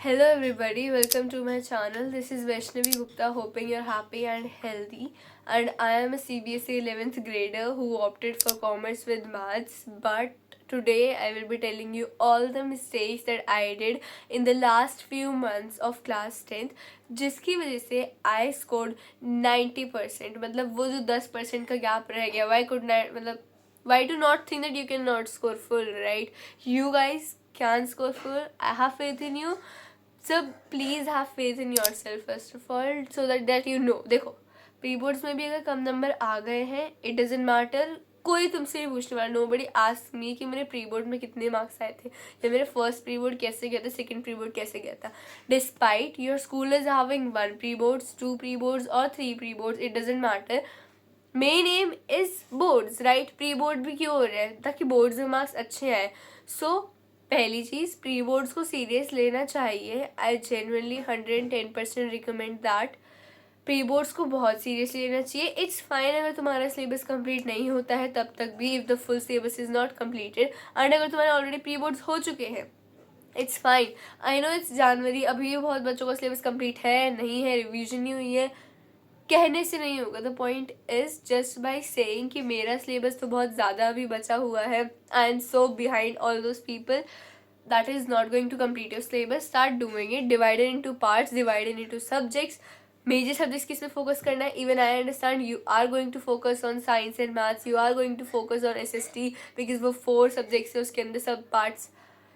Hello everybody, welcome to my channel. This is Vaishnavi Gupta, hoping you're happy and healthy. And I am a CBSE 11th grader who opted for commerce with maths. But today I will be telling you all the mistakes that I did in the last few months of class 10th, जिसकी वजह से I scored 90%. मतलब वो जो 10% का gap रह गया, why do not think that you cannot score full, right? You guys can score full. I have faith in you. So please have faith in yourself first of all, so that you know. देखो, pre boards में भी अगर कम number आ गए हैं, it doesn't matter. कोई तुमसे नहीं पूछने वाला. नोबडी आस्क मी कि मेरे प्री बोर्ड में कितने मार्क्स आए थे, या मेरे फर्स्ट प्री बोर्ड कैसे गया था, सेकंड प्री बोर्ड कैसे गया था. Despite your school is having 1 pre boards, 2 pre boards और 3 pre boards, it doesn't matter. Main M is boards, right? Pre board भी क्यों हो रहा है? ताकि बोर्ड्स में मार्क्स अच्छे आए. सो पहली चीज़, प्री बोर्ड्स को सीरियस लेना चाहिए. I genuinely 110% recommend that. Pre boards को बहुत सीरियसली लेना चाहिए. इट्स फाइन अगर तुम्हारा सिलेबस कंप्लीट नहीं होता है तब तक भी, if the full syllabus is not completed. And अगर तुम्हारे ऑलरेडी प्री बोर्ड्स हो चुके हैं, it's fine. I know it's January, अभी भी बहुत बच्चों का सिलेबस कंप्लीट है, नहीं है, रिविजन नहीं हुई है. कहने से नहीं होगा. The point is just by saying कि मेरा सिलेबस तो बहुत ज़्यादा अभी बचा हुआ है, I am so behind all those people, that is not going to complete your syllabus. Start doing it, divided into parts, divided into subjects. Major subjects किस में फोकस करना है? Even I understand you are going to focus on science and maths, you are going to focus on SST because वो 4 subjects है, उसके अंदर सब parts.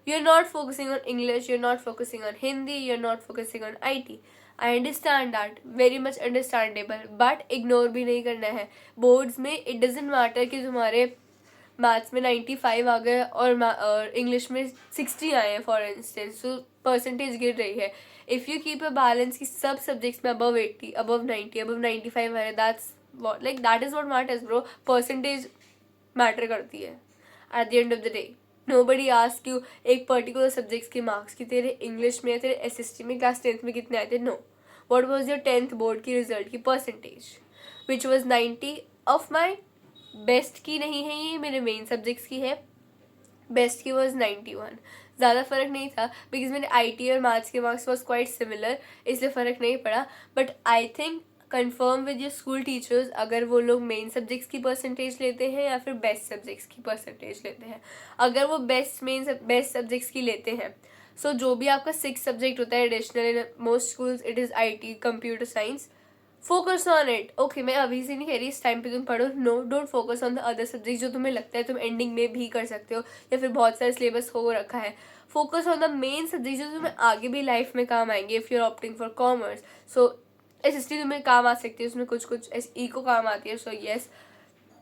You are not focusing on English, you are not focusing on Hindi, you are not focusing on IT. I understand that, very much understandable, but ignore भी नहीं करना है. Boards में इट डजेंट मैटर कि तुम्हारे मैथ्स में 95 आ गए और इंग्लिश में 60 आए हैं फॉर इंस्टेंस, तो परसेंटेज गिर रही है. If you keep a balance कि सब सब्जेक्ट्स में अबव 80, अबव 90, अबव 95 आ रहे, that is what matters bro. Percentage matter करती है at the end of the day. Nobody ask you एक पर्टिकुलर सब्जेक्ट्स के मार्क्स कि तेरे इंग्लिश में, तेरे SST में क्लास 10th में कितने आए थे. No. What was your 10th board की रिजल्ट की percentage, which was 90 of my best की नहीं है, ये मेरे मेन सब्जेक्ट्स की है. बेस्ट की वॉज 91. ज़्यादा फ़र्क नहीं था बिकॉज मेरे IT और मैथ्स के मार्क्स वॉज क्वाइट सिमिलर, इसलिए फ़र्क नहीं पड़ा. But I think confirm with your school teachers अगर वो लोग मेन सब्जेक्ट्स की परसेंटेज लेते हैं या फिर बेस्ट सब्जेक्ट्स की परसेंटेज लेते हैं. अगर वो बेस्ट सब्जेक्ट्स की लेते हैं, सो जो भी आपका 6 सब्जेक्ट होता है additional, in most schools it is IT, computer science, focus on it. Okay, मैं अभी से नहीं कह रही इस टाइम पे तुम पढ़ो. No, don't focus on the other subject जो तुम्हें लगता है तुम एंडिंग में भी कर सकते हो, या फिर बहुत सारे सिलेबस हो रखा है. Focus on the main subject जो तुम्हें आगे भी लाइफ में काम आएंगे. If you are opting for commerce, so SST तुम्हें काम आ सकती है, उसमें कुछ SE को काम आती है. सो येस,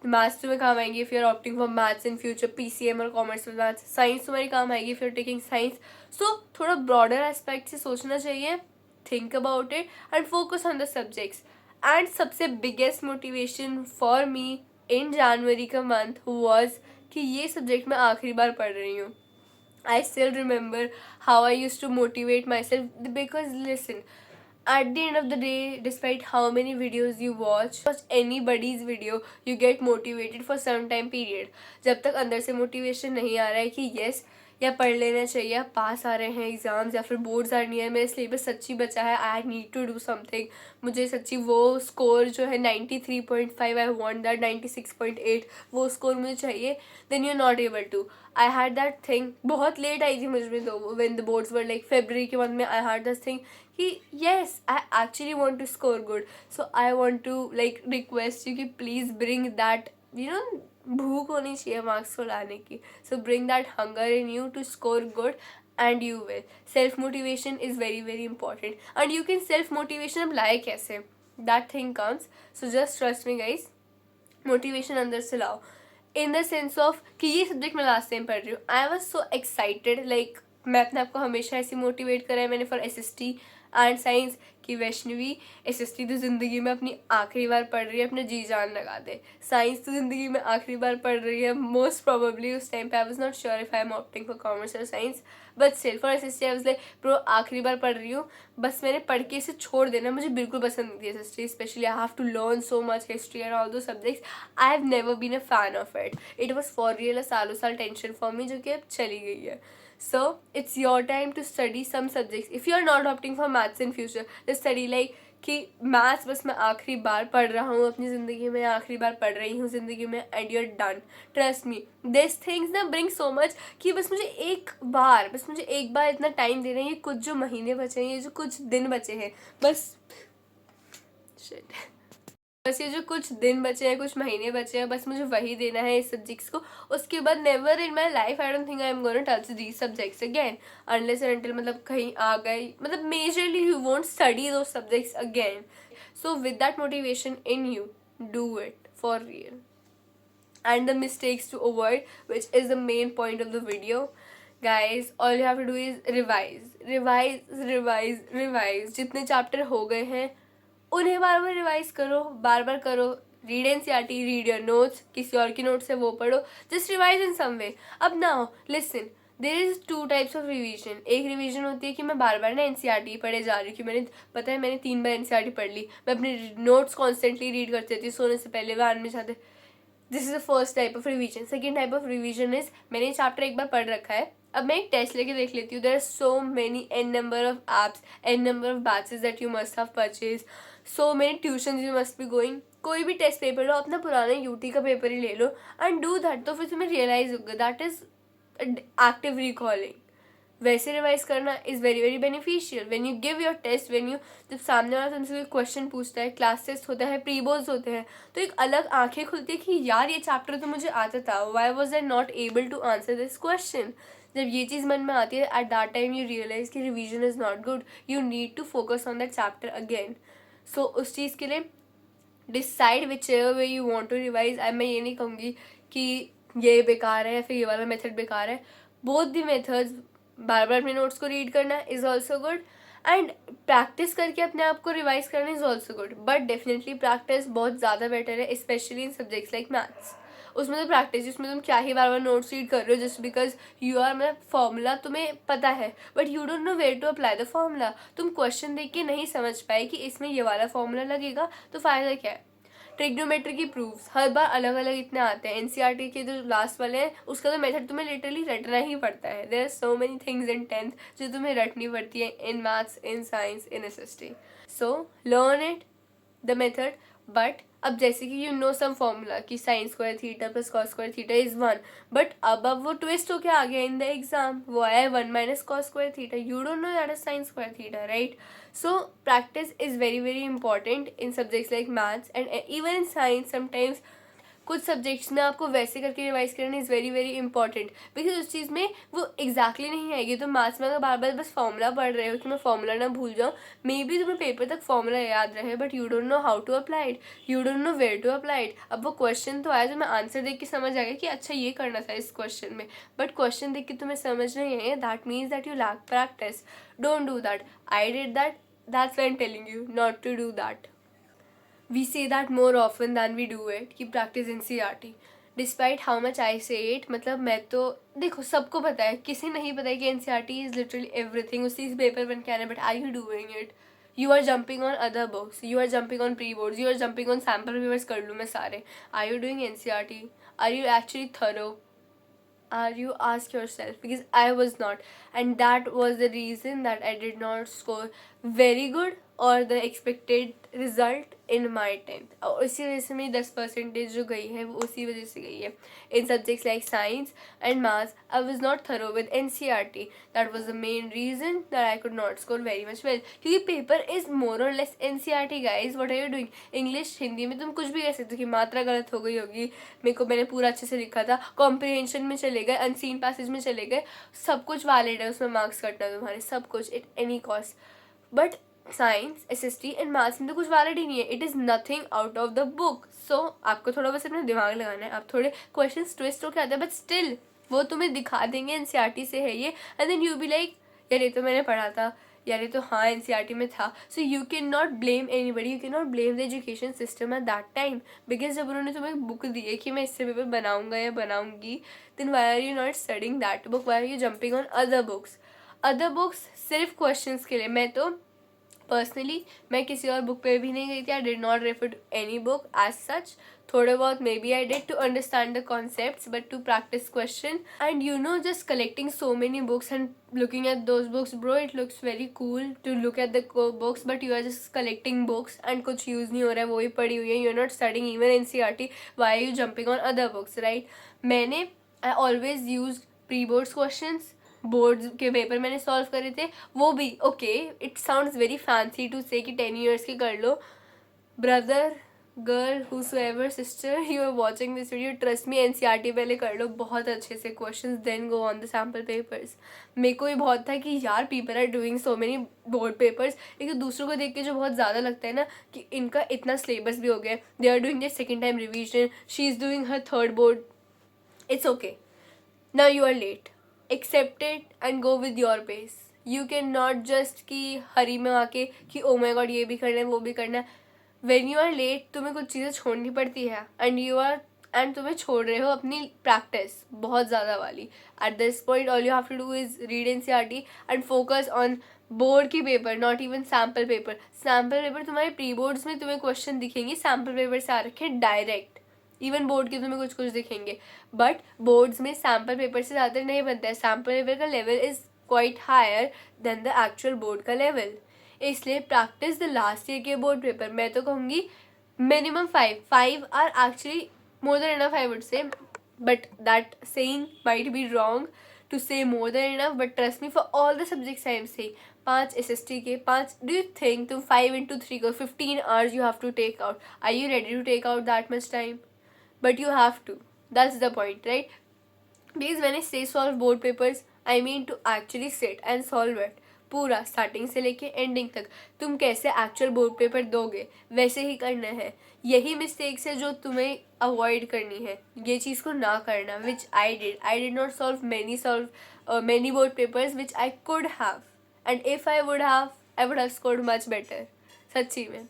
मैथ्स तुम्हें काम आएंगी if you are opting for maths in future, PCM और कॉमर्स विद मैथ्स. साइंस तुम्हारी काम आएगी if you are taking science. So थोड़ा ब्रॉडर एस्पेक्ट से सोचना चाहिए. Think about it and focus on the subjects. And सबसे biggest motivation for me in January का मंथ वॉज कि ये सब्जेक्ट मैं आखिरी बार पढ़ रही हूँ. I still remember how I use to motivate myself because listen, at the end of the day, despite how many videos you watch anybody's video, you get motivated for some time period. जब तक अंदर से motivation नहीं आ रहा है कि yes, या पढ़ लेना चाहिए, या पास आ रहे हैं एग्ज़ाम्स या फिर बोर्ड्स आ रही है, मेरे सिलेबस सच्ची बचा है, I need to do something, मुझे सच्ची वो स्कोर जो है 93.5, आई वॉन्ट दैट 96.8, वो स्कोर मुझे चाहिए, then you are not able to. I had that thing, बहुत लेट आई थी मुझ में तो, when the boards were like February के मंथ में. आई हैड दिस थिंग कि yes, I actually want to score good, so I want to like request you कि please bring that, you know, भूख होनी चाहिए मार्क्स को लाने की. So bring that hunger in you to score good and you will. Self motivation is very very important, and you can self motivation अब लाए कैसे, that thing comes. So just trust me guys, motivation अंदर से लाओ. In the sense of कि ये subject मैं last time पढ़ रही हूँ, I was so excited, like मैं अपने आप को हमेशा ऐसे मोटिवेट करा है मैंने फॉर SST एंड साइंस कि वैष्णवी SST तो ज़िंदगी में अपनी आखिरी बार पढ़ रही है, अपने जी जान लगा दे. साइंस तो ज़िंदगी में आखिरी बार पढ़ रही है मोस्ट प्रोबेबली. उस टाइम पे I was not sure if I am opting for commerce और science, but still for SST I was like bro आखिरी बार पढ़ रही हूँ, बस मैंने पढ़ के इसे छोड़ देना. मुझे बिल्कुल पसंद नहीं थी SST, specially I have to learn so much history and all those subjects. I have never been a fan of it. It was for real सालों साल टेंशन फॉर मी, जो कि अब चली गई है. So it's your time to study some subjects. If you are not opting for maths in future, just study like कि maths बस मैं आखिरी बार पढ़ रहा हूँ अपनी ज़िंदगी में, आखिरी बार पढ़ रही हूँ ज़िंदगी में, and you are done. Trust me, this things ना ब्रिंग सो मच कि बस मुझे एक बार इतना टाइम दे रहे हैं. ये कुछ जो महीने बचे हैं, ये जो कुछ दिन बचे हैं, बस ये जो कुछ दिन बचे हैं, कुछ महीने बचे हैं, बस मुझे वही देना है इस सब्जेक्ट्स को. उसके बाद never in my life I don't think I am gonna touch these subjects again unless and until मतलब कहीं आ गए, मतलब majorly you won't study those subjects again. So with that motivation in you, do it for real. And the mistakes to avoid, which is the main point of the video, guys, all you have to do is revise. जितने chapter हो गए हैं उन्हें बार बार revise करो, बार बार करो. Read NCERT, read your notes, किसी और की नोट्स है वो पढ़ो, जस्ट रिवाइज इन सम वे. अब now listen, there is 2 types of revision. एक रिवीजन होती है कि मैं बार बार ना एनसीईआरटी पढ़े जा रही हूँ, कि मैंने 3 बार एनसीईआरटी पढ़ ली, मैं अपने नोट्स कॉन्स्टेंटली रीड करती रहती हूँ सोने से पहले, वान में जाते. This is the first type of revision. Second type of revision is मैंने चैप्टर एक बार पढ़ रखा है, अब मैं एक टेस्ट लेके देख लेती हूँ. There are so many an number of apps, an number of batches that you must have purchase, so many tuition you must be going. कोई भी टेस्ट पेपर लो, अपना पुराना यूटी का पेपर ही ले लो एंड डू दैट. तो फिर तुम्हें realise होगा दैट इज एक्टिव रिकॉलिंग. वैसे रिवाइज करना is very very beneficial. When you give your test, when you, जब सामने वाला तुमसे कोई क्वेश्चन पूछता है, क्लास टेस्ट होता है, प्री बोर्ड्स होते हैं, तो एक अलग आंखें खुलती है कि यार ये चैप्टर तो मुझे आता था, why was I not able to answer this question. जब ये चीज़ मन में आती है, at that time you realise कि revision is not good, you need to focus on that chapter again. So उस चीज़ के लिए decide whichever way you want to revise. मैं ये नहीं कहूँगी कि ये बेकार है या फिर ये वाला मेथड बेकार है. बोथ द मेथड्स, बार बार अपने नोट्स को रीड करना is also good, and practice करके अपने आप को रिवाइज करना is also good. But definitely practice बहुत ज़्यादा बेटर है, specially in subjects like maths. उसमें तो प्रैक्टिस, जिसमें तुम क्या ही बार बार नोट्स रीड कर रहे हो जस्ट बिकॉज यू आर, मतलब फॉर्मूला तुम्हें पता है but you don't know where to apply the formula. तुम क्वेश्चन देख के नहीं समझ पाए कि इसमें ये वाला फॉर्मूला लगेगा, तो फ़ायदा क्या है. ट्रिग्नोमेट्री की प्रूफ्स हर बार अलग अलग इतने आते हैं. एनसीईआरटी के जो लास्ट वाले हैं उसका तो मेथड तुम्हें लिटरली रटना ही पड़ता है. There are so many things in 10th जो तुम्हें रटनी पड़ती है in maths, in science, in SST. So learn it the method. But अब जैसे कि यू नो सम फॉर्मूला कि sine square theta plus cos square theta is 1, but अब वो ट्विस्ट होके आ गया इन द एग्जाम, वो आया 1 minus cos square theta. You don't know that is sine square theta, right. So practice is very very important in subjects like maths and even in science. Sometimes कुछ subjects में आपको वैसे करके revise करना is very very important, because उस चीज़ में वो exactly नहीं आएगी. तो मैथ्स में अगर बार बार बस फॉर्मूला पढ़ रहे हो कि मैं फॉर्मूला ना भूल जाऊँ, मे बी तुम्हें पेपर तक फॉर्मूला याद रहे but you don't know how to apply it, you don't know where to apply it. अब वो क्वेश्चन तो आया तो मैं आंसर देख के समझ आ गया कि अच्छा ये करना था इस क्वेश्चन में, बट क्वेश्चन देख के तुम्हें समझ नहीं है, that means that you lack practice. Don't do that. I did that. That's why I'm telling you not to do that. We say that more often than we do it कि practice NCERT. Despite how much I say it, मतलब मैं तो देखो सबको पता है, किसी नहीं पता है कि NCERT is literally everything. उसी पेपर बन के आना, but are you doing it? You are jumping on other books. You are jumping on pre-boards. You are jumping on sample papers कर लूँ मैं सारे. Are you doing NCERT? Are you actually thorough? Are you, ask yourself, because I was not, and that was the reason that I did not score very good or the expected result in my 10th. और इसी वजह से मेरी 10% जो गई है वो उसी वजह से गई है. In subjects like science and maths, I was not thorough with NCERT. That was the main reason that I could not score very much well. क्योंकि paper is more or less NCERT, guys. What are you doing? English, Hindi में तुम कुछ भी कह सकते हो कि मात्रा गलत हो गई होगी, मैंने पूरा अच्छे से लिखा था, कॉम्प्रिहेंशन में चले गए, अनसीन पैसेज में चले गए, सब कुछ वैलिड है, उसमें मार्क्स कटना है तुम्हारे, सब कुछ, at any cost. But science, SST and maths में तो कुछ वैलिड ही नहीं है. It is nothing out of the book. So आपको थोड़ा बस अपना दिमाग लगाना है. आप थोड़े क्वेश्चन ट्विस्ट होकर आते हैं, बट स्टिल वो तुम्हें दिखा देंगे एनसीईआरटी से है ये, and then you be like यार ये तो मैंने पढ़ा था, यार ये तो हाँ एनसीईआरटी में था. So you can not blame anybody, you can not blame the education system eight that time, because जब उन्होंने तुम्हें बुक दी है कि मैं इससे पेपर बनाऊंगा या बनाऊंगी, then why are you not studying that book, why are you jumping on other books. Other books सिर्फ क्वेश्चंस के लिए. मैं तो पर्सनली मैं किसी और बुक पे भी नहीं गई थी. I did not refer to any book as such. थोड़े बहुत maybe I did to understand the concepts, but to practice question and you know just collecting so many books and looking at those books, bro, it looks very cool to look at the books, but you are just collecting books and कुछ use नहीं हो रहा है, वो ही पड़ी हुई है. You're not studying even NCERT. Why are you jumping on other books, right? I always used pre-boards questions. Boards के पेपर मैंने सॉल्व करे थे, वो भी okay. It sounds very fancy to say कि 10 years के कर लो. Brother, girl, whosoever, sister, you are watching this video, trust me, NCERT पहले कर लो बहुत अच्छे से questions, then go on the sample papers. मेरे को भी बहुत था कि यार people are doing so many board papers, एक दूसरों को देख के जो बहुत ज़्यादा लगता है ना कि इनका इतना syllabus भी हो गया, they are doing their second time revision, she is doing her third board. It's okay. Now you are late. Accept it and go with your pace. You cannot just कि हरी में आके कि oh my god ये भी करना है वो भी करना है. When you are late तुम्हें कुछ चीज़ें छोड़नी पड़ती है and तुम्हें छोड़ रहे हो अपनी प्रैक्टिस बहुत ज़्यादा वाली. At this point all you have to do is read NCERT and focus on board की paper, not even sample paper. Sample paper तुम्हारे प्री बोर्ड्स में तुम्हें क्वेश्चन दिखेंगे सैम्पल पेपर से आ रखे डायरेक्ट. इवन बोर्ड के तुम्हें कुछ कुछ दिखेंगे, बट बोर्ड्स में सैम्पल पेपर से ज़्यादा नहीं बनता है. सैम्पल पेपर का level is quite higher than the actual board का लेवल. इसलिए प्रैक्टिस द लास्ट ईयर के बोर्ड पेपर. मैं तो कहूँगी minimum 5 or actually more than enough I would say, but that saying might be wrong to say more than enough, but trust me for all the subjects I am saying 5 SST के 5. Do you think तुम 5 into 3 को 15 hours you have to take out? Are you ready to take out that much time? But you have to. That's the point, right? Because when I say solve board papers, I mean to actually sit and solve it. पूरा starting से लेके ending तक तुम कैसे actual board paper दोगे वैसे ही करना है. यही मिस्टेक्स है जो तुम्हें अवॉइड करनी है, ये चीज़ को ना करना. Which I did not solve many board papers which I could have, and if I would have scored much better. सच्ची में.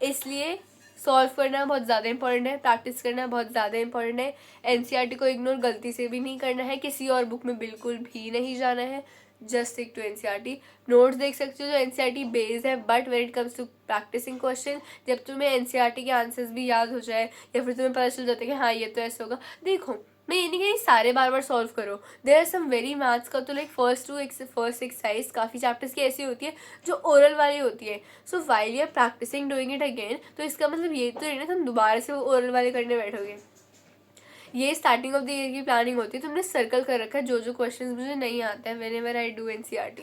इसलिए सॉल्व करना बहुत ज़्यादा इंपॉर्टेंट है, प्रैक्टिस करना बहुत ज़्यादा इंपॉर्टेंट है. NCERT को इग्नोर गलती से भी नहीं करना है, किसी और बुक में बिल्कुल भी नहीं जाना है. Just stick to NCERT. Notes देख सकते हो जो NCERT बेस्ड है, but when it comes to practicing question, जब तुम्हें NCERT के आंसर्स भी याद हो जाए या फिर तुम्हें पता चल जाता है कि हाँ ये तो ऐसा होगा. देखो मैं ये नहीं कह रही सारे बार बार सॉल्व करो. There are some very maths का तो लाइक फर्स्ट एक्सरसाइज काफ़ी चैप्टर्स की ऐसी होती है जो ओरल वाली होती है. So while you are practicing doing it again, तो इसका मतलब ये तो नहीं ना तुम दोबारा से वो ओरल वाले करने बैठोगे. ये स्टार्टिंग ऑफ द ईयर की प्लानिंग होती है. तुमने सर्कल कर रखा है जो जो क्वेश्चन मुझे नहीं आते हैं when ever I do NCERT.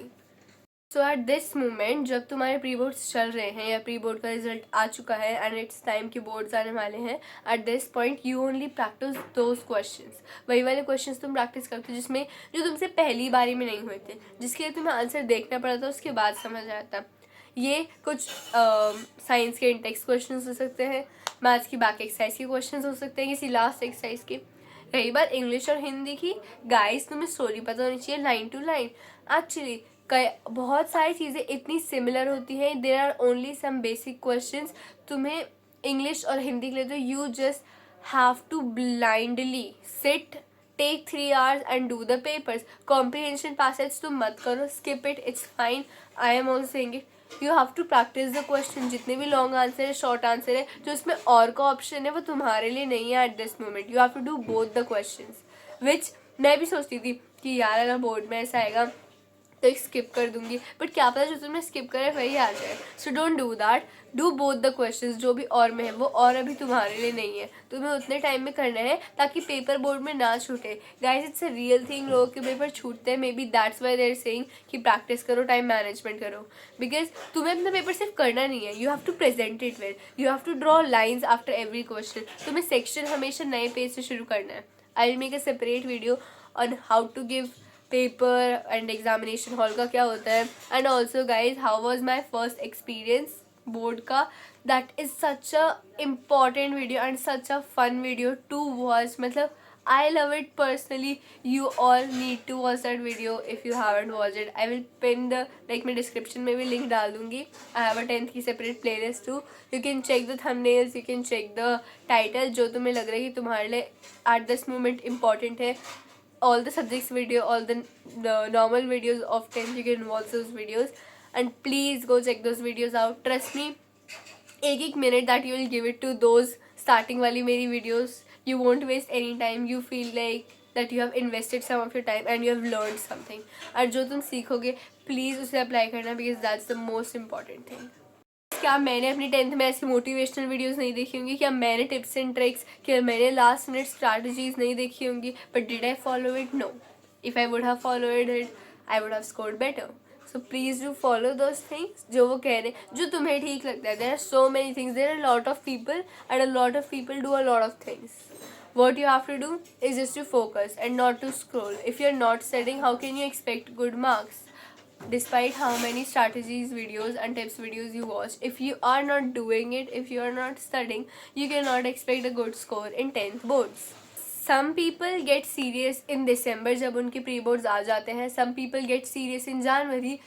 So eight this moment जब तुम्हारे प्री बोर्ड्स चल रहे हैं या प्री बोर्ड का रिजल्ट आ चुका है एंड इट्स टाइम कि बोर्ड्स आने वाले हैं, at this point you only practice those questions. वही वाले क्वेश्चंस तुम प्रैक्टिस करते हो जिसमें जो तुमसे पहली बारी में नहीं हुए थे, जिसके लिए तुम्हें आंसर देखना पड़ा था, उसके बाद समझ आता. ये कुछ साइंस के इंटेक्स क्वेश्चन हो सकते हैं, मैथ्स की बैक एक्सरसाइज के क्वेश्चन हो सकते हैं, किसी लास्ट एक्सरसाइज के. रही बात इंग्लिश और हिंदी की, गाइस तुम्हें स्टोरी पता होनी चाहिए लाइन टू लाइन. एक्चुअली बहुत सारी चीज़ें इतनी सिमिलर होती हैं. There are only some basic questions. तुम्हें इंग्लिश और हिंदी के लिए तो you just have to blindly sit, take 3 hours and do the papers. Comprehension passage तुम मत करो, skip it, it's fine. I am also saying it. You have to practice the question. जितने भी लॉन्ग आंसर है, short answer है, जो इसमें और का ऑप्शन है वो तुम्हारे लिए नहीं है at this moment. You have to do both the question, which मैं भी सोचती थी कि यार अगर बोर्ड में ऐसा आएगा तो एक स्किप कर दूंगी, बट क्या पता जो तुमने स्किप करे वही आ जाए. So don't do that. Do both the questions. जो भी और में है वो और अभी तुम्हारे लिए नहीं है, तुम्हें उतने टाइम में करना है ताकि पेपर बोर्ड में ना छूटे. Guys it's a real thing. लोगों के पेपर छूटते हैं, maybe that's why there saying कि प्रैक्टिस करो, टाइम मैनेजमेंट करो. बिकॉज तुम्हें अपना पेपर सिर्फ करना नहीं है, you have to present it well, you have to draw lines after every question. तुम्हें सेक्शन हमेशा नए पेज से शुरू करना है. I will make a separate video on how to give paper and examination hall का क्या होता है. And also guys how was my first experience board का. That is such a important video and such a fun video to watch. मतलब I love it personally. You all need to watch that video if you haven't watched it. I will pin the मैं description में भी link डाल दूँगी. I have a 10th की separate playlist too. You can check the thumbnails, you can check the title जो तुम्हें लग रहा है कि तुम्हारे लिए at this moment important है. All the subjects video, all the normal videos of 10th, you can watch those videos. and please go check those videos out. Trust me, एक minute that you will give it to those starting वाली मेरी videos, you won't waste any time. You feel like that you have invested some of your time and you have learned something. और जो तुम सीखोगे please उसे apply करना, because that's the most important thing. क्या मैंने अपनी 10th में ऐसी मोटिवेशनल वीडियोस नहीं देखी होंगी? क्या मैंने टिप्स एंड ट्रिक्स, क्या मैंने लास्ट मिनट स्ट्रैटेजीज नहीं देखी होंगी? But did I follow it? No. If I would have followed it, I would have scored better. So please do follow those things जो वो कह रहे हैं, जो तुम्हें ठीक लगता है. There are so many things, there are lot of people and a lot of people do a lot of things. What you have to do is just to focus and not to scroll. If you're not studying, how can you expect good marks? Despite how many strategies videos and tips videos you watch, if you are not doing it, if you are not studying, you cannot expect a good score in 10th boards. Some people get serious in December जब उनके pre boards आ जाते हैं. Some people get serious in January.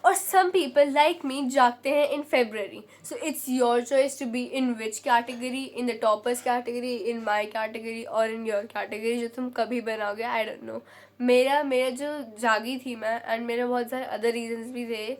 और some people like me जागते हैं in February. So it's your choice to be in which category, in the toppers category, in my category or in your category, जो तुम कभी बनाओगे. I don't know. मेरा जो जागी थी मैं, and मेरे बहुत सारे other reasons भी थे.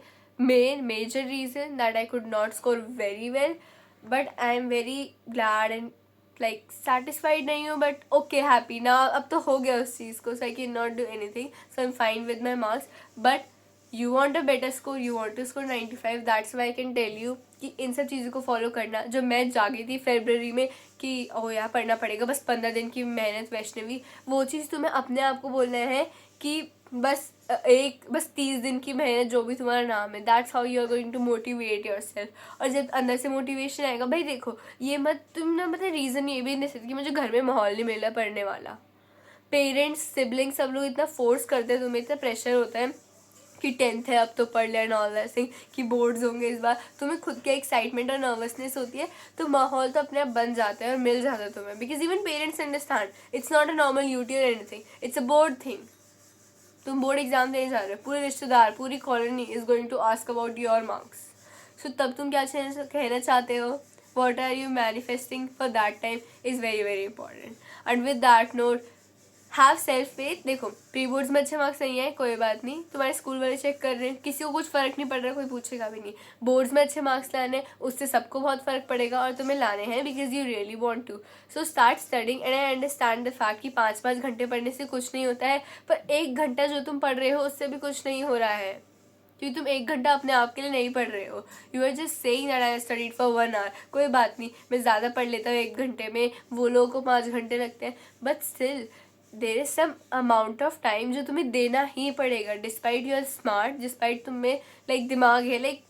Major reason that I could not score very well, but I am very glad and like satisfied नहीं हूँ, but okay, happy now. अब तो हो गया उस चीज़ को, so I cannot do anything. So I'm fine with my marks, but you want a better score, you want to score 95. that's why I can tell you कि इन सब चीज़ों को फॉलो करना. जो मैं जागी थी फरवरी में कि ओ यार पढ़ना पड़ेगा, बस 15 दिन की मेहनत वैष्णवी, वो चीज़ तुम्हें अपने आप को बोलना है कि बस 30 दिन की मेहनत, जो भी तुम्हारा नाम है. That's how you are going to motivate yourself. और जब अंदर से मोटिवेशन आएगा, भाई देखो ये मत तुम ना, मतलब रीज़न ये भी नहीं सकती कि मुझे घर में माहौल नहीं मिल रहा पढ़ने वाला. पेरेंट्स, सिबलिंग्स, सब लोग इतना फोर्स करते हैं, तुम्हें इतना प्रेशर होता है कि 10th है अब तो पढ़ ले एंड ऑल दैट थिंग, कि बोर्ड्स होंगे इस बार. तुम्हें खुद के एक्साइटमेंट और नर्वसनेस होती है, तो माहौल तो अपने आप बन जाता है और मिल जाता है तुम्हें. Because even parents understand it's not a normal UT और anything, it's a board thing. तुम बोर्ड एग्जाम देने जा रहे हो, पूरे रिश्तेदार, पूरी colony is going to ask about your marks. So तब तुम क्या कहना चाहते हो, what are you manifesting for that time is very very important. And with that note, have self faith. देखो प्री बोर्ड्स में अच्छे मार्क्स नहीं है, कोई बात नहीं, तुम्हारे स्कूल वाले चेक कर रहे हैं, किसी को कुछ फ़र्क नहीं पड़ रहा, कोई पूछेगा भी नहीं. बोर्ड्स में अच्छे मार्क्स लाने, उससे सबको बहुत फ़र्क पड़ेगा और तुम्हें लाने हैं because you really want to. So start studying. And I understand the fact कि 5-5 घंटे पढ़ने से कुछ नहीं होता है, पर 1 घंटा जो तुम पढ़ रहे हो उससे भी कुछ नहीं हो रहा है, क्योंकि तुम 1 घंटा अपने आप के लिए नहीं पढ़ रहे हो. You are just saying that I studied for 1 hour. कोई बात नहीं, मैं ज़्यादा पढ़ लेता हूँ 1 घंटे में, वो लोगों को 5 घंटे लगते हैं, but still there is some amount of time जो तुम्हें देना ही पड़ेगा. Despite you are smart, despite तुम में लाइक दिमाग है. Like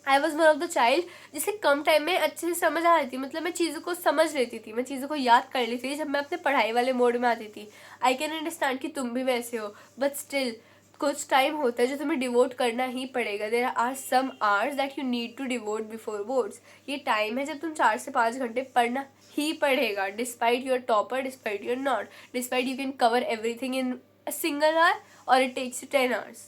I was one of the child जिसे कम टाइम में अच्छे से समझ आ रही थी, मतलब मैं चीज़ों को समझ लेती थी, मैं चीज़ों को याद कर लेती थी जब मैं अपने पढ़ाई वाले मोड में आती थी. आई कैन अंडरस्टैंड कि तुम भी वैसे हो, बट स्टिल कुछ टाइम होता है जो तुम्हें डिवोट करना ही पड़ेगा. There are some hours that you need to devote before boards. ये टाइम है जब तुम 4 से 5 घंटे पढ़ना ही पड़ेगा. Despite you're topper, despite you're not, despite you can cover everything in a single hour और it takes you 10 hours.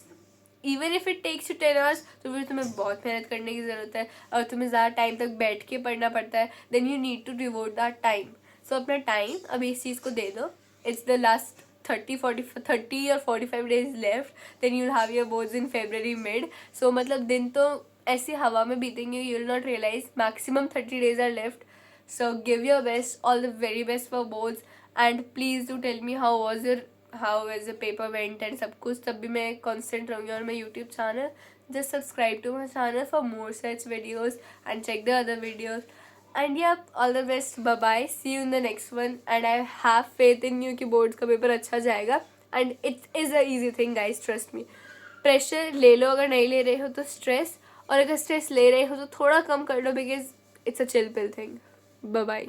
Even if it takes you 10 hours, तो फिर तुम्हें बहुत मेहनत करने की ज़रूरत है और तुम्हें ज़्यादा टाइम तक बैठ के पढ़ना पड़ता है. Then you need to devote that time. So अपना टाइम अभी इस चीज़ को दे दो. It's the last 30 or 45 days left. Then you'll have your boards in February mid. So मतलब दिन तो ऐसी हवा में बीतेंगे, you'll not realize. Maximum 30 days are left. So give your best, all the very best for boards. And please do tell me how was the paper went and सब कुछ. तब भी मैं constant रहूँगी on my YouTube channel. Just subscribe to my channel for more such videos and check the other videos. And yeah, all the best. Bye bye. See you in the next one. And I have faith in you कि boards का paper अच्छा जाएगा. And it is a easy thing guys, trust me. Pressure ले लो, अगर नहीं ले रहे हो तो स्ट्रेस, और अगर स्ट्रेस ले रहे हो तो थोड़ा कम कर लो, because it's a chill pill thing. Bye bye.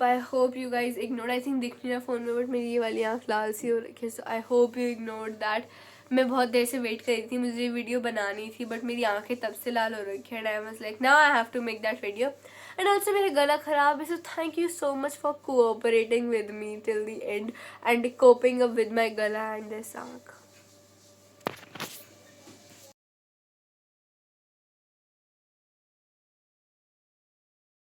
I hope you guys ignored. I think दिख नहीं रहा फ़ोन में, बट मेरी ये वाली आँख लाल सी हो रखी है. So I hope you ignored that. मैं बहुत देर से वेट कर रही थी, मुझे वीडियो बनानी थी, बट मेरी आंखें तब से लाल हो रखी है. I was like now I have to make that video. And also मेरा गला ख़राब है, so thank you so much for cooperating with me till the end and coping up with my गला एंड दिस आंख.